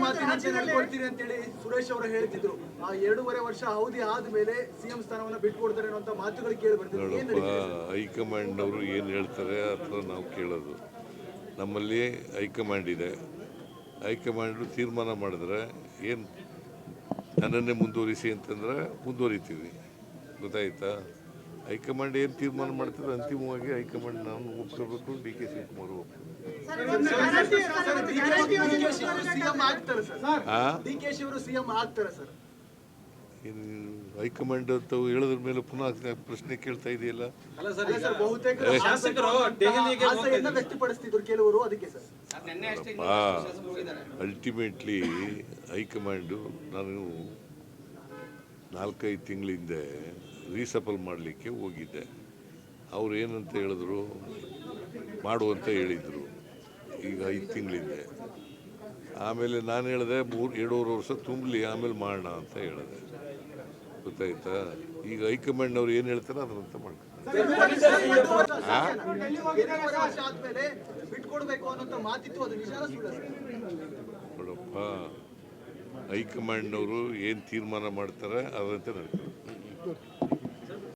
ಮಾತಿನಂತೆ ನಡ್ಕೊಳ್ತೀರಿ ಅಂತೇಳಿ ಸುರೇಶ್ ಅವರು ಹೇಳ್ತಿದ್ರು. 2.5 ವರ್ಷ ಅವಧಿ ಆದ್ಮೇಲೆ ಸಿಎಂ ಸ್ಥಾನವನ್ನ ಬಿಟ್ಕೊಡ್ತಾರೆ ಅನ್ನುವಂತ ಮಾತುಗಳು ಕೇಳಿ ಬರ್ತಿದ್ರು. ಹೈಕಮಾಂಡ್ ಅವರು ಏನು ಹೇಳ್ತಾರೆ ಅಥವಾ ನಾವು ಕೇಳೋದು. ನಮ್ಮಲ್ಲಿ ಹೈಕಮಾಂಡ್ ಇದೆ. ಹೈಕಮಾಂಡ್ ತೀರ್ಮಾನ ಮಾಡಿದ್ರೆ ಏನು ನನ್ನನ್ನೇ ಮುಂದುವರಿಸಿ ಅಂತಂದ್ರೆ ಮುಂದುವರಿತೀವಿ. ಗೊತ್ತಾಯ್ತಾ? ಹೈಕಮಾಂಡ್ ಏನು ತೀರ್ಮಾನ ಮಾಡ್ತಾರೆ ಅಂತಿಮವಾಗಿ ಹೈಕಮಾಂಡ್ ನಾನು ಒಪ್ಕೋಬೇಕು, ಡಿ.ಕೆ. ಶಿವಕುಮಾರ್ ಒಪ್ಕೋಬೇಕು. ಹೈಕಮಾಂಡ್ ಅಂತ ಹೇಳಿದ್ರ ಮೇಲೆ ಪುನಃ ಪ್ರಶ್ನೆ ಕೇಳ್ತಾ ಇದೆಯಲ್ಲ. ಅಲ್ಟಿಮೇಟ್ಲಿ ಹೈಕಮಾಂಡು ನಾನು 4-5 ತಿಂಗಳ ಹಿಂದೆ ರೀಸಫಲ್ ಮಾಡಲಿಕ್ಕೆ ಹೋಗಿದ್ದೆ. ಅವ್ರು ಏನಂತ ಹೇಳಿದ್ರು, ಮಾಡುವಂತ ಹೇಳಿದರು. ಈಗ 5 ತಿಂಗಳಿಂದೆ. ಆಮೇಲೆ ನಾನು ಹೇಳಿದೆ 2.5 ವರ್ಷ ತುಂಬಲಿ, ಆಮೇಲೆ ಮಾಡೋಣ ಅಂತ ಹೇಳಿದೆ. ಗೊತ್ತಾಯ್ತಾ? ಈಗ ಹೈಕಮಾಂಡ್ ಅವ್ರು ಏನು ಹೇಳ್ತಾರೆ ಅದರಂತ ಮಾಡ್ತಾರೆ. ನೋಡಪ್ಪ, ಹೈಕಮಾಂಡ್ನವರು ಏನು ತೀರ್ಮಾನ ಮಾಡ್ತಾರೆ ಅದರಂತೆ ನಡ್ತಾರೆ.